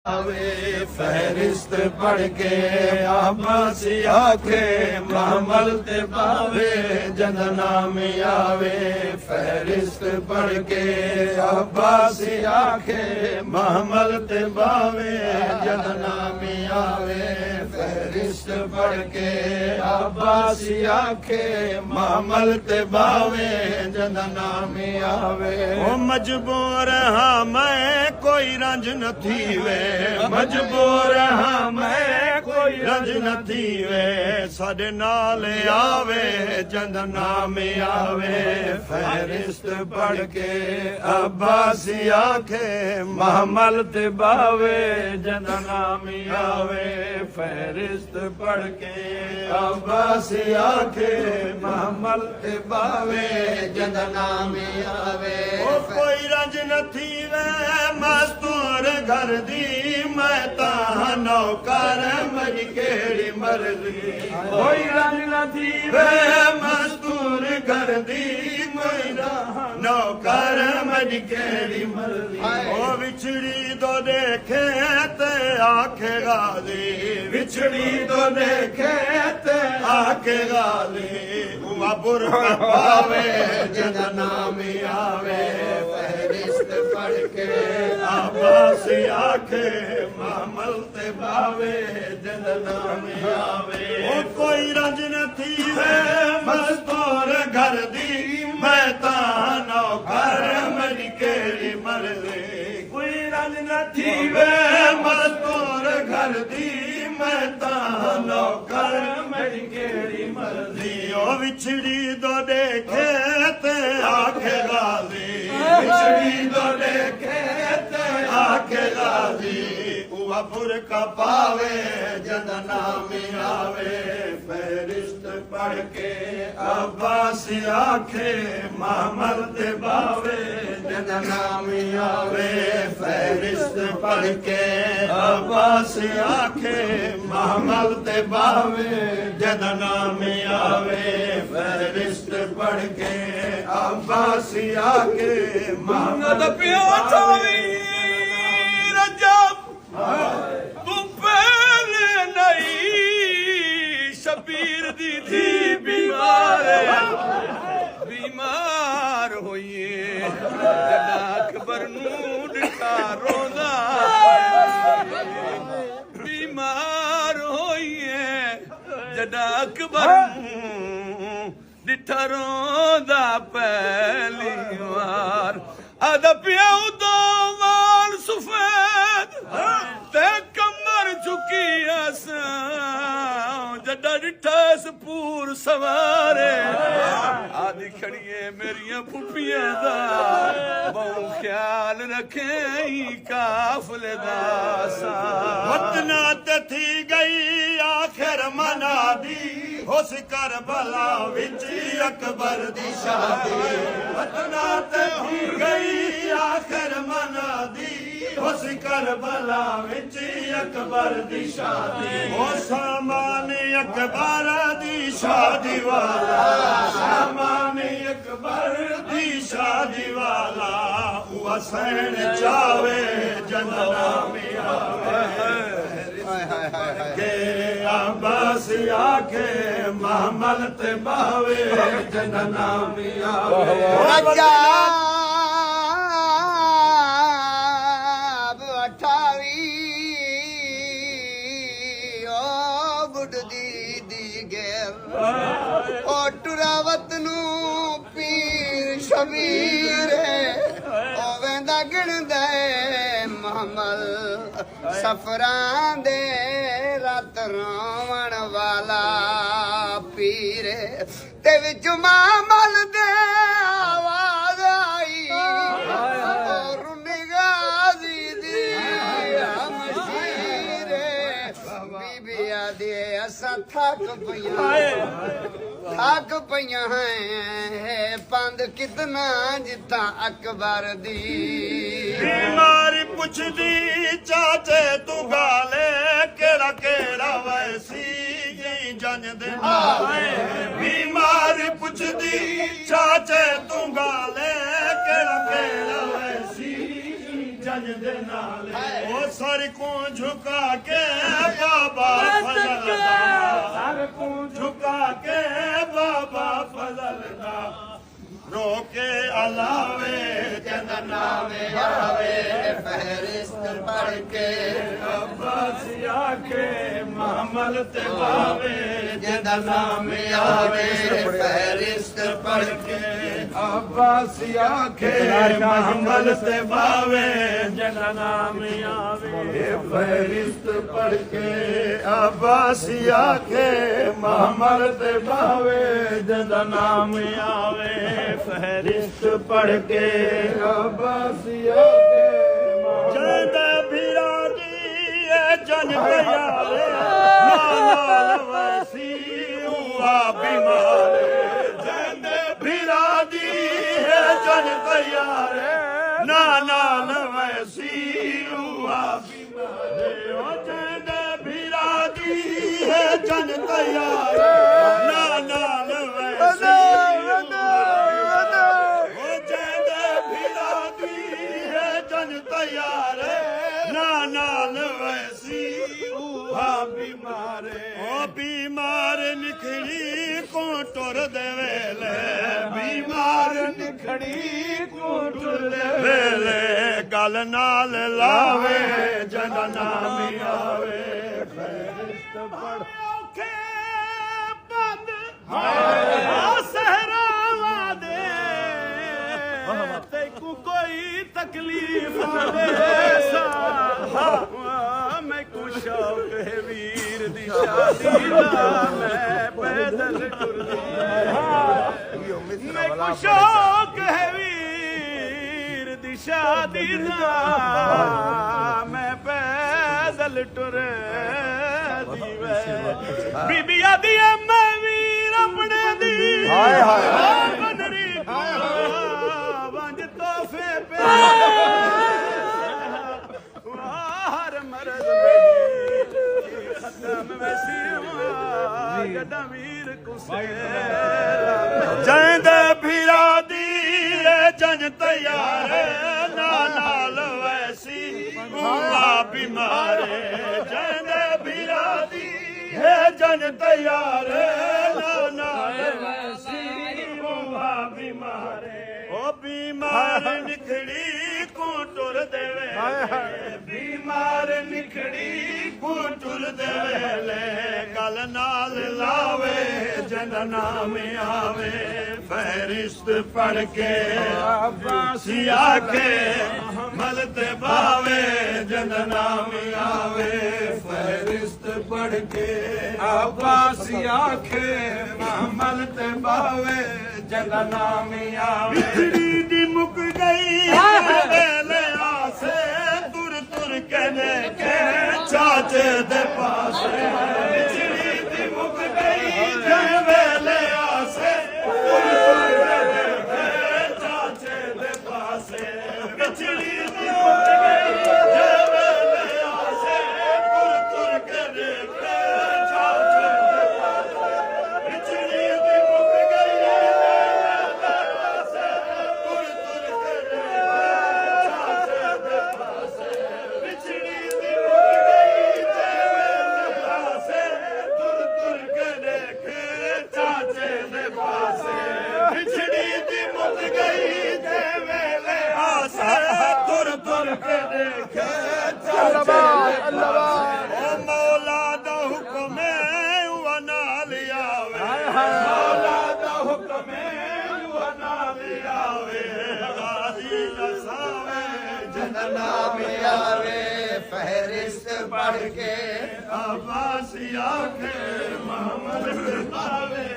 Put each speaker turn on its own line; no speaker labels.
आवे फहरिस्त पढ़ के आबासी आखे महमल ते पावे जंदना में आवे फहरिस्त पढ़ के आबासी आखे महमल ते पावे जंदना में आवे फहरिस्त पढ़ के आबासी आखे महमल ते पावे जंदना में आवे ओ मजबूर हाँ मैं कोई रंज न थी वे मजबूर हाँ मैं कोई रंज न थी वे साडे नाल आवे जंदना में आवे फहरिस्त पढ़ के अब्बासी आखे महमल ते बावे जंदना में आवे फहरिस्त पढ़ के अब्बासी आखे महमल ते बावे जंदना में आवे ओ कोई रंज न थी वे मस्तूर घर दी मैं तां नौकर मरी केड़ी मरदी कोई रंज न थी वे मस्तूर घर दी मेरा नौकर मरी केड़ी मरदी ओ विछड़ी तो देखे ते आखे गाली विछड़ी तो देखे ते आखे गाली उमा बुरका पावे जंदना में आवे फहरिस्त पढ़ के आबासी आखे महमल ते बावे जंदना में आवे ओ कोई रंज न थी वे मस्तूर घर दी मैं तां नौकर मरी केड़ी मरदी कोई रंज न थी वे मस्तूर घर दी मैं तां नौकर मरी केड़ी मरदी ओ विछड़ी तो देखे ते आखे गाली विछड़ी तो देखे ते आखे गाली उवा बुरका पावे जंदना में आवे फहरिस्त पढ़ के अब्बासी आखे महमल ते बावे जंदना में आवे फहरिस्त पढ़ के अब्बासी आखे महमल ते बावे जंदना में आवे फहरिस्त पढ़ के अब्बासी आखे महमल
पियो छोरी रजब तू पहले नहीं शबीर दी थी बीमार होइए जदा अकबर नू दिखा रोंदा बीमार होइए जदा अकबर नू दिठा रोंदा पहली बार आदा पियाऊ दो वाल सफेद ते कमर झुकी असा जड़ा डिठस पूर सवारे आदि खड़िए मेरिया पुपियां दा बहु ख्याल रखे काफले दा सा
वतना ते थी गई आखिर मना दी होस कर भला विच अकबर दी शादी वतना ते थी गई आखिर मना दी होस कर भला विच अकबर दी शादी ओ सामान अकबर दी शादी वाला सामान अकबर दी शादी वाला हुआ सैन चावे जंदना में आवे के अब्बासी आखे महमल ते बावे जंदना में आवे
टुरावत नू पीर शबीर ओ वेंदा गिणदे महमल सफरां दे रात रोवण वाला पीर ते विच महमल दे आवाज आई और निगाजी दी हमशीर बीबिया दे असा थक पईयां हैं पंद कितना जिता अकबर दी
बीमारी पुछदी चाचे तू गाले केड़ा केड़ा वैसी यही जंज दे बीमारी पुछदी चाचे तू गाले केड़ा केड़ा वैसी जंज दे नाले ओ सर को झुका के बाबा फजल दा सर को झुका के बाबा फजल दा रोके अलावे
जंदना में आवे फहरिस्त पढ़ के
अब्बासिया के महमल ते बावे
जंदना में आवे फहरिस्त पढ़ के
अब्बासिया के महमल ते बावे जना में आवे फहरिस्त पढ़ के अब्बासिया के महमल ते बावे जना में आवे फहरिस्त पढ़ के अब्बासिया के जंद बिरादी जन प्यारे नाल वसी हुआ बीमार जंद बिरादी जन प्यारे नाल वसी हुआ बीमार जंद बिरादी जन प्यारे नाल वसी नाल वैसी बीमारे ओ बीमार निखड़ी को टुर देवेले बीमार निखड़ी को टुर देवेले गल नाल लावे जन नाम आवे फरिश्त पढ़ बंद सहरा दे तेकू कोई तकलीफ मैं कुछ शौक है वीर दी शादी दा मैं पैदल टुरदी मैं कुछ शौक है वीर दी शादी दा मैं पैदल टुरदी बीबी आदी मैं वीर अपने दी बनरी वंज तोहफे पे हर मर्द खत्म वैसी वीर जंद फिरादी जन तैयार नाल वैसी बीमारे जंद फिरादी जन तैयार नाल वैसी बीमारे ओ बीमार निखड़ी को टुर देवे बीमार निखड़ी को टुर देवे गल नाल लावे जन नाम आवे फहरिस्त पढ़ के अब्बासिया के मलते बावे जन नाम आवे फहरिस्त पढ़ के अब्बासिया के मलते बावे जन नाम आवे बिछड़ी दी मुक गई वेले आसे तुर तुर के देखे चाचे दे पासे बिछड़ी दी मुक गई वेले आसे तुर तुर के देखे चाचे दे पासे बिछड़ी दी मुक गई वेले आसे तुर तुर के देखे चाचे दे पासे बिछड़ी दी मुक गई मौला दा हुक्म हुआ नाल आवे मौला दा हुक्म हुआ नाल आवे गाजी नसावे
जन नाम आवे फहरिस्त पढ़ के
अब्बासिया के मोहम्मद पावे